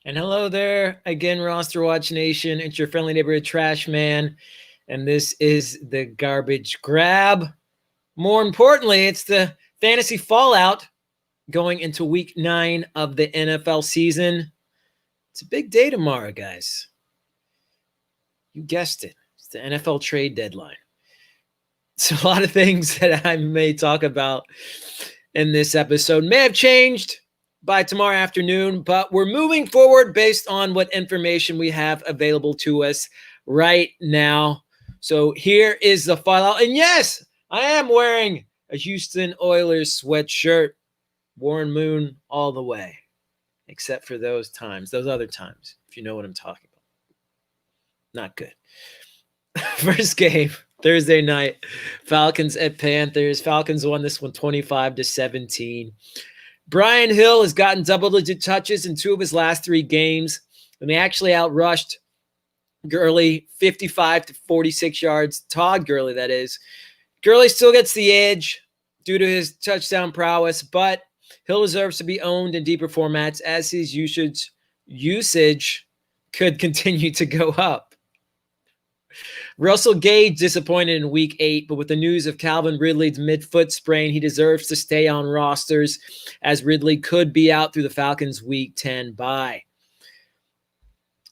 And hello there again, RosterWatch Nation. It's your friendly neighborhood trash man. And this is the garbage grab. More importantly, it's the fantasy fallout going into week 9 of the NFL season. It's a big day tomorrow, guys. You guessed it. It's the NFL trade deadline. So a lot of things that I may talk about in this episode may have changed by tomorrow afternoon, but we're moving forward based on what information we have available to us right now. So here is the fallout. And yes, I am wearing a Houston Oilers sweatshirt. Warren Moon all the way, except for those other times, if you know what I'm talking about. Not good. First game, Thursday night, Falcons at Panthers. Falcons won this one 25-17. Brian Hill has gotten double-digit touches in 2 of his last 3 games, and they actually outrushed Gurley 55 to 46 yards. Todd Gurley, that is. Gurley still gets the edge due to his touchdown prowess, but Hill deserves to be owned in deeper formats as his usage could continue to go up. Russell Gage disappointed in week 8, but with the news of Calvin Ridley's mid-foot sprain, he deserves to stay on rosters as Ridley could be out through the Falcons' week 10 bye.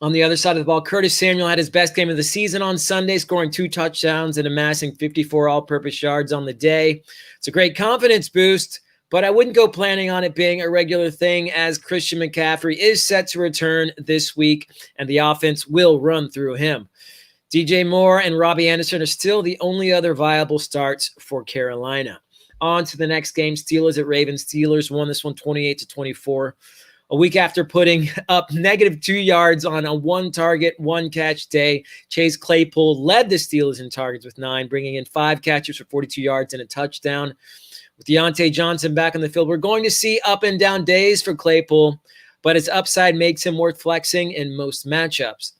On the other side of the ball, Curtis Samuel had his best game of the season on Sunday, scoring 2 touchdowns and amassing 54 all-purpose yards on the day. It's a great confidence boost, but I wouldn't go planning on it being a regular thing as Christian McCaffrey is set to return this week, and the offense will run through him. DJ Moore and Robbie Anderson are still the only other viable starts for Carolina. On to the next game, Steelers at Ravens. Steelers won this one 28-24. A week after putting up -2 yards on a 1-target, 1-catch day, Chase Claypool led the Steelers in targets with 9, bringing in 5 catches for 42 yards and a touchdown. With Deontay Johnson back on the field, we're going to see up and down days for Claypool, but his upside makes him worth flexing in most matchups.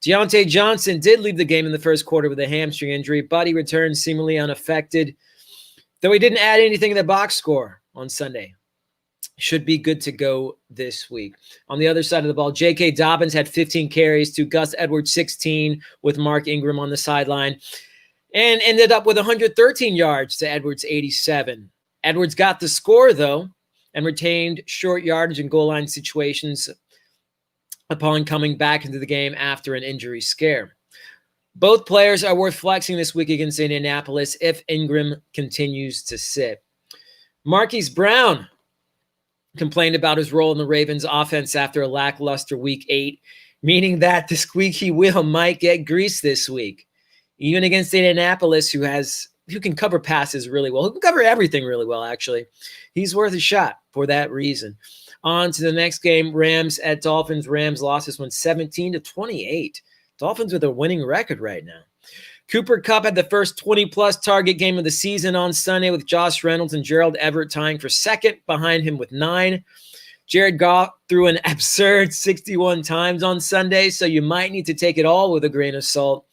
Deontay Johnson did leave the game in the first quarter with a hamstring injury, but he returned seemingly unaffected, though he didn't add anything in the box score on Sunday. Should be good to go this week. On the other side of the ball, J.K. Dobbins had 15 carries to Gus Edwards' 16 with Mark Ingram on the sideline and ended up with 113 yards to Edwards' 87. Edwards got the score, though, and retained short yardage and goal line situations upon coming back into the game after an injury scare. Both players are worth flexing this week against Indianapolis if Ingram continues to sit. Marquise Brown complained about his role in the Ravens offense after a lackluster week 8, meaning that the squeaky wheel might get greased this week. Even against Indianapolis, who can cover passes really well, who can cover everything really well, actually. He's worth a shot for that reason. On to the next game, Rams at Dolphins. Rams lost this one 17-28. Dolphins with a winning record right now. Cooper Kupp had the first 20-plus target game of the season on Sunday with Josh Reynolds and Gerald Everett tying for second behind him with 9. Jared Goff threw an absurd 61 times on Sunday, so you might need to take it all with a grain of salt.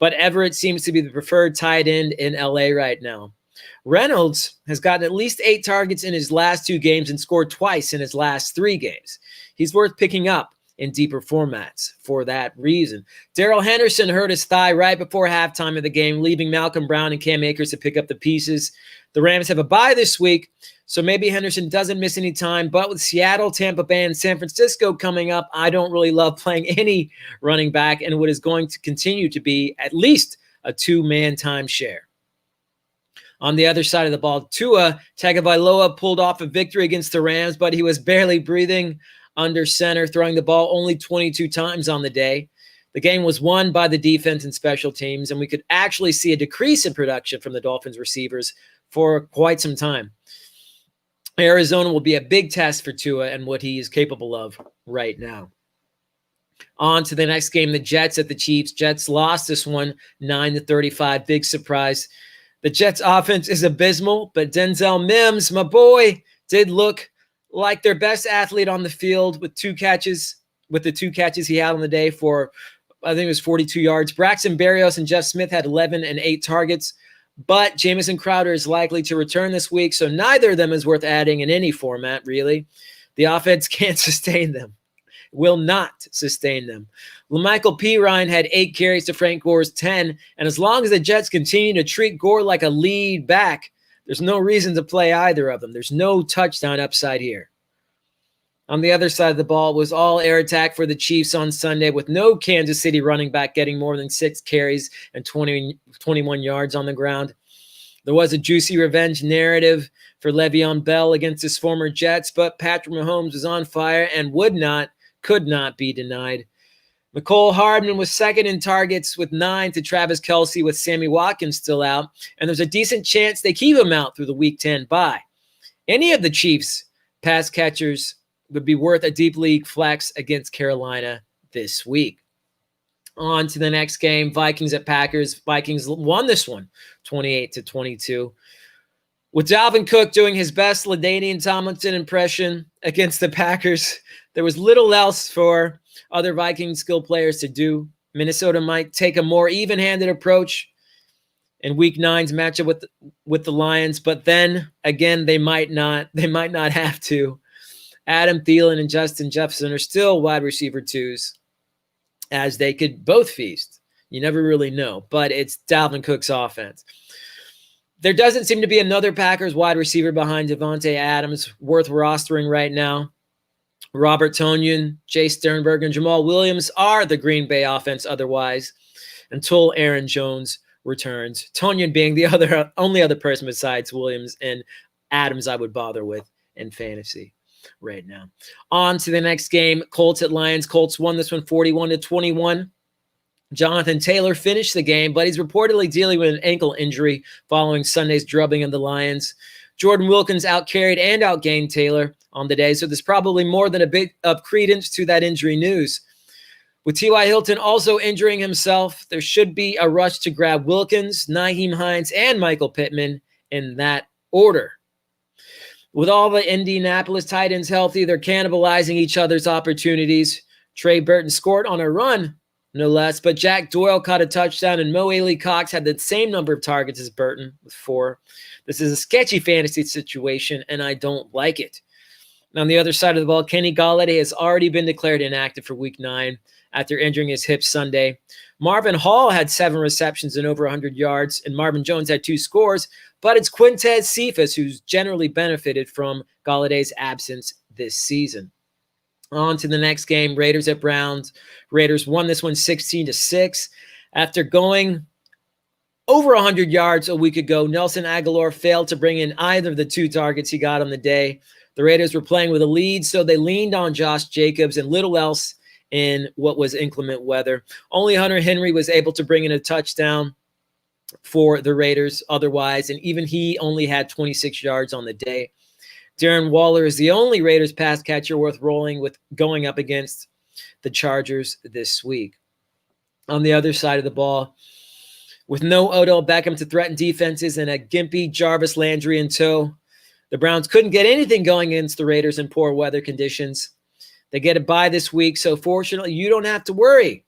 But Everett seems to be the preferred tight end in LA right now. Reynolds has gotten at least 8 targets in his last 2 games and scored twice in his last 3 games. He's worth picking up in deeper formats for that reason. Darrell Henderson hurt his thigh right before halftime of the game, leaving Malcolm Brown and Cam Akers to pick up the pieces. The Rams have a bye this week, so maybe Henderson doesn't miss any time. But with Seattle, Tampa Bay, and San Francisco coming up, I don't really love playing any running back and what is going to continue to be at least a 2-man timeshare. On the other side of the ball, Tua Tagovailoa pulled off a victory against the Rams, but he was barely breathing under center, throwing the ball only 22 times on the day. The game was won by the defense and special teams, and we could actually see a decrease in production from the Dolphins receivers for quite some time. Arizona will be a big test for Tua and what he is capable of right now. On to the next game, the Jets at the Chiefs. Jets lost this one 9-35. Big surprise. The Jets offense is abysmal, but Denzel Mims, my boy, did look like their best athlete on the field with 2 catches, with the 2 catches he had on the day for, I think it was 42 yards. Braxton Berrios and Jeff Smith had 11 and 8 targets, but Jamison Crowder is likely to return this week, so neither of them is worth adding in any format, really. The offense can't sustain them. will not sustain them. LaMichael Pirine had 8 carries to Frank Gore's 10, and as long as the Jets continue to treat Gore like a lead back, there's no reason to play either of them. There's no touchdown upside here. On the other side of the ball was all air attack for the Chiefs on Sunday, with no Kansas City running back getting more than 6 carries and 21 yards on the ground. There was a juicy revenge narrative for Le'Veon Bell against his former Jets, but Patrick Mahomes was on fire and could not be denied. Mecole Hardman was second in targets with 9 to Travis Kelce with Sammy Watkins still out, and there's a decent chance they keep him out through the Week 10 bye. Any of the Chiefs' pass catchers would be worth a deep league flex against Carolina this week. On to the next game, Vikings at Packers. Vikings won this one, 28-22. With Dalvin Cook doing his best LaDainian Tomlinson impression against the Packers, there was little else for other Viking skill players to do. Minnesota might take a more even-handed approach in Week 9's matchup with the Lions, but then again, they might not have to. Adam Thielen and Justin Jefferson are still wide receiver 2s, as they could both feast. You never really know, but it's Dalvin Cook's offense. There doesn't seem to be another Packers wide receiver behind Devontae Adams worth rostering right now. Robert Tonyan, Jay Sternberg, and Jamal Williams are the Green Bay offense otherwise, until Aaron Jones returns. Tonyan being the only other person besides Williams and Adams I would bother with in fantasy right now. On to the next game, Colts at Lions. Colts won this one 41-21. Jonathan Taylor finished the game, but he's reportedly dealing with an ankle injury following Sunday's drubbing of the Lions. Jordan Wilkins outcarried and outgained Taylor on the day, so there's probably more than a bit of credence to that injury news. With T.Y. Hilton also injuring himself, there should be a rush to grab Wilkins, Nyheim Hines, and Michael Pittman in that order. With all the Indianapolis tight ends healthy, they're cannibalizing each other's opportunities. Trey Burton scored on a run, no less, but Jack Doyle caught a touchdown, and Mo Alie-Cox had the same number of targets as Burton with 4. This is a sketchy fantasy situation, and I don't like it. On the other side of the ball, Kenny Golidy has already been declared inactive for Week 9 after injuring his hip Sunday. Marvin Hall had 7 receptions and over 100 yards, and Marvin Jones had 2 scores, but it's Quintez Cephas who's generally benefited from Golladay's absence this season. On to the next game, Raiders at Browns. Raiders won this one 16-6. After going over 100 yards a week ago, Nelson Aguilar failed to bring in either of the 2 targets he got on the day. The Raiders were playing with a lead, so they leaned on Josh Jacobs and little else in what was inclement weather. Only Hunter Henry was able to bring in a touchdown for the Raiders otherwise, and even he only had 26 yards on the day. Darren Waller is the only Raiders pass catcher worth rolling with going up against the Chargers this week. On the other side of the ball, with no Odell Beckham to threaten defenses and a gimpy Jarvis Landry in tow, the Browns couldn't get anything going against the Raiders in poor weather conditions. They get a bye this week, so fortunately you don't have to worry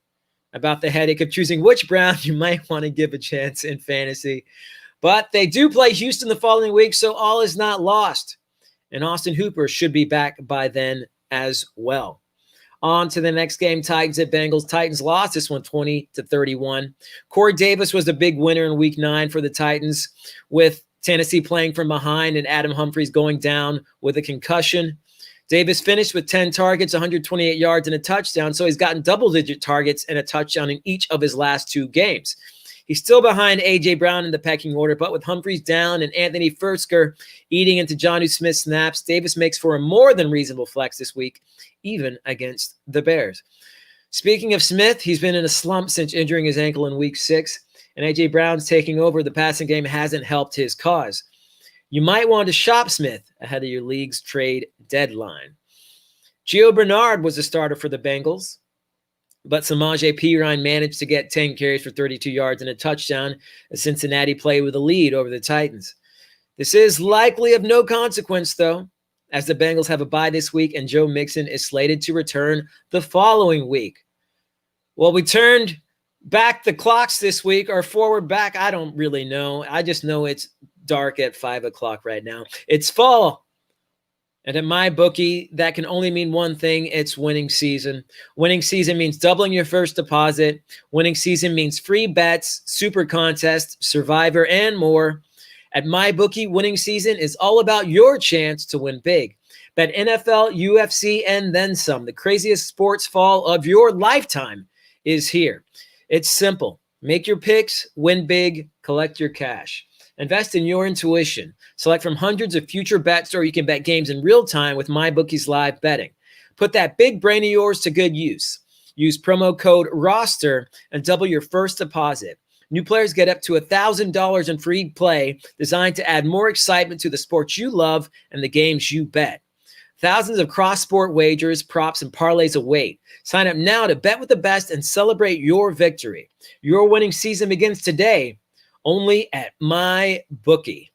about the headache of choosing which Brown you might want to give a chance in fantasy. But they do play Houston the following week, so all is not lost. And Austin Hooper should be back by then as well. On to the next game, Titans at Bengals. Titans lost this one 20-31. Corey Davis was the big winner in Week 9 for the Titans, with Tennessee playing from behind and Adam Humphries going down with a concussion. Davis finished with 10 targets, 128 yards, and a touchdown, so he's gotten double-digit targets and a touchdown in each of his last 2 games. He's still behind A.J. Brown in the pecking order, but with Humphries down and Anthony Firkser eating into Jonnu Smith snaps, Davis makes for a more than reasonable flex this week, even against the Bears. Speaking of Smith, he's been in a slump since injuring his ankle in Week 6, and A.J. Brown's taking over the passing game hasn't helped his cause. You might want to shop Smith ahead of your league's trade deadline. Geo Bernard was the starter for the Bengals, but Samaje Perine managed to get 10 carries for 32 yards and a touchdown as Cincinnati played with a lead over the Titans. This is likely of no consequence, though, as the Bengals have a bye this week and Joe Mixon is slated to return the following week. Well, we turned back the clocks this week or forward back. I don't really know. I just know it's dark at 5 o'clock right now. It's fall. And at my bookie, that can only mean one thing. It's winning season. Winning season means doubling your first deposit. Winning season means free bets, super contest, survivor, and more. At my bookie, winning season is all about your chance to win big. Bet NFL, UFC, and then some. The craziest sports fall of your lifetime is here. It's simple. Make your picks, win big, collect your cash. Invest in your intuition. Select from hundreds of future bets, or you can bet games in real time with MyBookie's live betting. Put that big brain of yours to good use. Use promo code ROSTER and double your first deposit. New players get up to $1,000 in free play, designed to add more excitement to the sports you love and the games you bet. Thousands of cross-sport wagers, props, and parlays await. Sign up now to bet with the best and celebrate your victory. Your winning season begins today, only at MyBookie.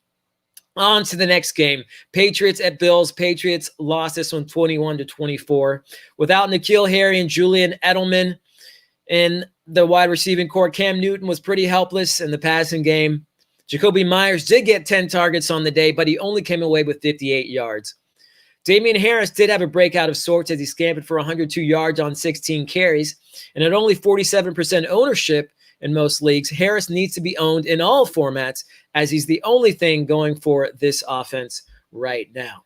On to the next game. Patriots at Bills. Patriots lost this one 21-24. Without N'Keal Harry and Julian Edelman in the wide receiving core, Cam Newton was pretty helpless in the passing game. Jacoby Myers did get 10 targets on the day, but he only came away with 58 yards. Damian Harris did have a breakout of sorts as he scampered for 102 yards on 16 carries. And at only 47% ownership in most leagues, Harris needs to be owned in all formats, as he's the only thing going for this offense right now.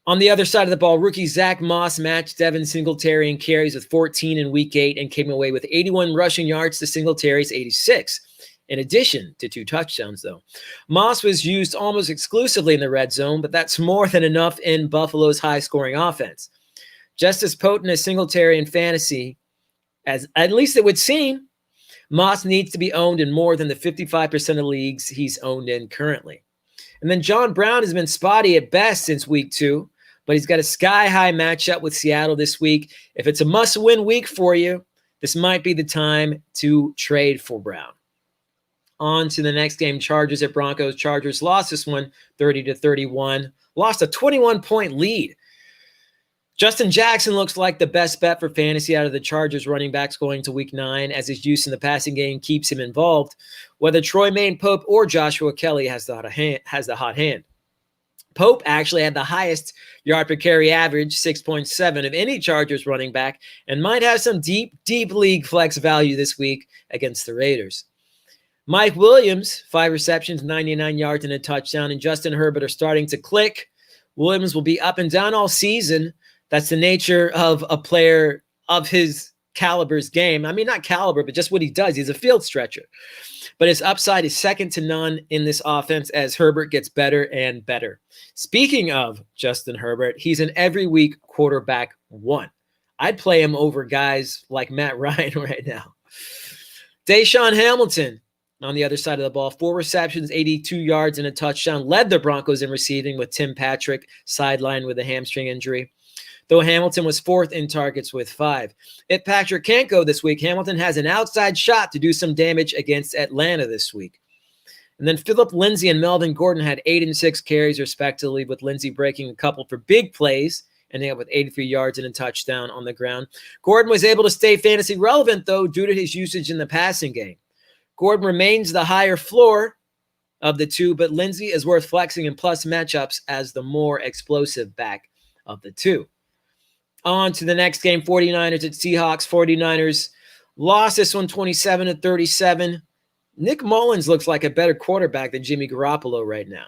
On the other side of the ball, rookie Zack Moss matched Devin Singletary in carries with 14 in Week 8 and came away with 81 rushing yards to Singletary's 86. In addition to 2 touchdowns, though. Moss was used almost exclusively in the red zone, but that's more than enough in Buffalo's high-scoring offense. Just as potent as Singletary in fantasy, as at least it would seem, Moss needs to be owned in more than the 55% of leagues he's owned in currently. And then John Brown has been spotty at best since Week 2, but he's got a sky-high matchup with Seattle this week. If it's a must-win week for you, this might be the time to trade for Brown. On to the next game, Chargers at Broncos. Chargers lost this one 30-31. Lost a 21-point lead. Justin Jackson looks like the best bet for fantasy out of the Chargers running backs going to Week 9, as his use in the passing game keeps him involved. Whether Troy Maine Pope or Joshua Kelly has the hot hand. Pope actually had the highest yard per carry average, 6.7, of any Chargers running back, and might have some deep league flex value this week against the Raiders. Mike Williams, 5 receptions, 99 yards, and a touchdown, and Justin Herbert are starting to click. Williams will be up and down all season. That's the nature of a player of his caliber's game. I mean, not caliber, but just what he does. He's a field stretcher. But his upside is second to none in this offense as Herbert gets better and better. Speaking of Justin Herbert, he's an every week quarterback 1. I'd play him over guys like Matt Ryan right now. Deshaun Hamilton, on the other side of the ball, 4 receptions, 82 yards, and a touchdown, led the Broncos in receiving, with Tim Patrick sidelined with a hamstring injury. Though Hamilton was 4th in targets with 5. If Patrick can't go this week, Hamilton has an outside shot to do some damage against Atlanta this week. And then Phillip Lindsay and Melvin Gordon had 8 and 6 carries respectively, with Lindsay breaking a couple for big plays, ending up with 83 yards and a touchdown on the ground. Gordon was able to stay fantasy relevant, though, due to his usage in the passing game. Gordon remains the higher floor of the two, but Lindsay is worth flexing in plus matchups as the more explosive back of the two. On to the next game, 49ers at Seahawks. 49ers lost this one 27-37. Nick Mullins looks like a better quarterback than Jimmy Garoppolo right now.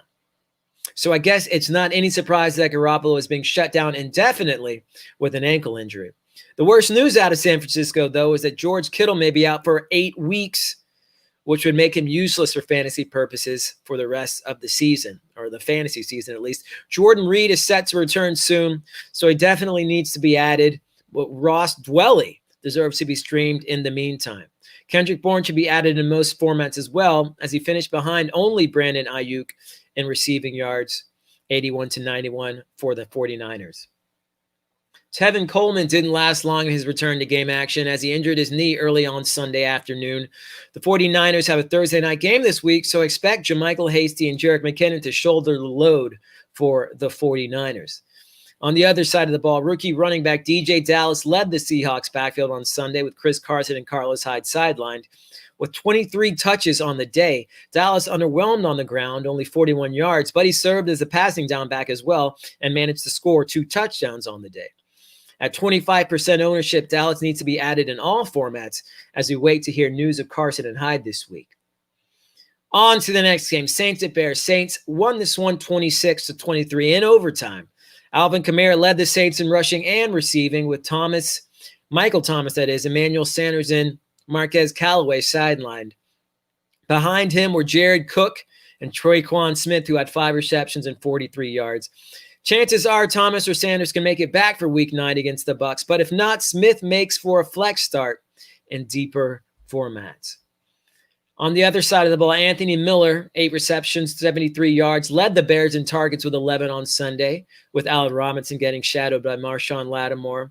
So I guess it's not any surprise that Garoppolo is being shut down indefinitely with an ankle injury. The worst news out of San Francisco, though, is that George Kittle may be out for 8 weeks, which would make him useless for fantasy purposes for the rest of the season, or the fantasy season at least. Jordan Reed is set to return soon, so he definitely needs to be added. But Ross Dwelley deserves to be streamed in the meantime. Kendrick Bourne should be added in most formats as well, as he finished behind only Brandon Ayuk in receiving yards, 81-91 for the 49ers. Tevin Coleman didn't last long in his return to game action as he injured his knee early on Sunday afternoon. The 49ers have a Thursday night game this week, so expect JaMychal Hasty and Jerick McKinnon to shoulder the load for the 49ers. On the other side of the ball, rookie running back DJ Dallas led the Seahawks backfield on Sunday with Chris Carson and Carlos Hyde sidelined. with 23 touches on the day. Dallas underwhelmed on the ground, only 41 yards, but he served as a passing down back as well and managed to score 2 touchdowns on the day. At 25% ownership, Dallas needs to be added in all formats as we wait to hear news of Carson and Hyde this week. On to the next game, Saints at Bears. Saints won this one 26-23 in overtime. Alvin Kamara led the Saints in rushing and receiving with Michael Thomas, that is, Emmanuel Sanders and Marquez Callaway sidelined. Behind him were Jared Cook and Troyquan Smith, who had 5 receptions and 43 yards. Chances are Thomas or Sanders can make it back for Week 9 against the Bucs, but if not, Smith makes for a flex start in deeper formats. On the other side of the ball, Anthony Miller, 8 receptions, 73 yards, led the Bears in targets with 11 on Sunday, with Allen Robinson getting shadowed by Marshawn Lattimore.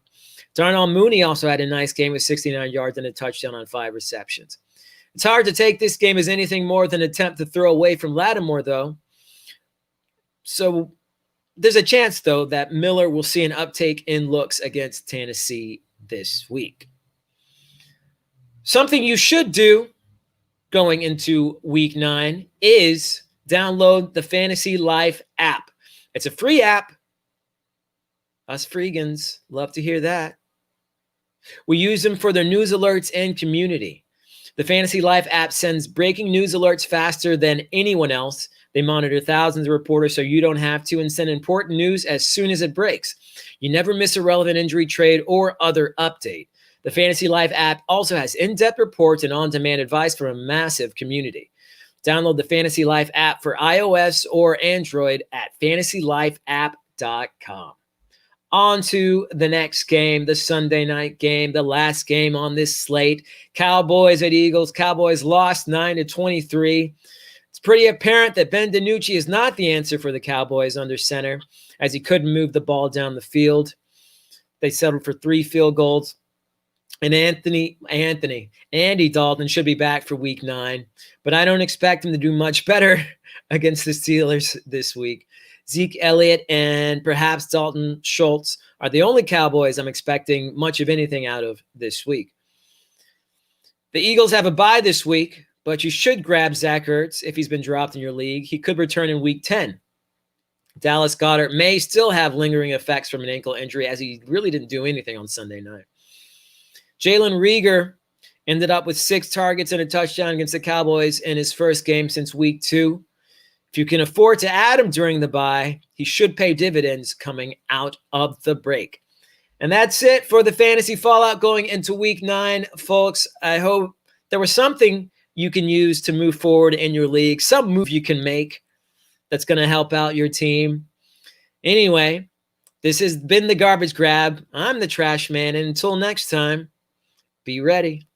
Darnell Mooney also had a nice game with 69 yards and a touchdown on 5 receptions. It's hard to take this game as anything more than an attempt to throw away from Lattimore, though. So there's a chance, though, that Miller will see an uptake in looks against Tennessee this week. Something you should do going into Week 9 is download the Fantasy Life app. It's a free app. Us freegans love to hear that. We use them for their news alerts and community. The Fantasy Life app sends breaking news alerts faster than anyone else. They monitor thousands of reporters so you don't have to, and send important news as soon as it breaks. You never miss a relevant injury, trade, or other update. The Fantasy Life app also has in-depth reports and on-demand advice from a massive community. Download the Fantasy Life app for iOS or Android at fantasylifeapp.com. On to the next game, the Sunday night game, the last game on this slate. Cowboys at Eagles. Cowboys lost 9-23. It's pretty apparent that Ben DiNucci is not the answer for the Cowboys under center, as he couldn't move the ball down the field. They settled for 3 field goals. And Andy Dalton should be back for Week 9, but I don't expect him to do much better against the Steelers this week. Zeke Elliott and perhaps Dalton Schultz are the only Cowboys I'm expecting much of anything out of this week. The Eagles have a bye this week, but you should grab Zach Ertz if he's been dropped in your league. He could return in Week 10. Dallas Goddard may still have lingering effects from an ankle injury, as he really didn't do anything on Sunday night. Jalen Reagor ended up with 6 targets and a touchdown against the Cowboys in his first game since Week 2. If you can afford to add him during the bye, he should pay dividends coming out of the break. And that's it for the fantasy fallout going into Week 9, folks. I hope there was something you can use to move forward in your league, some move you can make that's going to help out your team. Anyway, this has been the Garbage Grab. I'm the Trash Man, and until next time, be ready.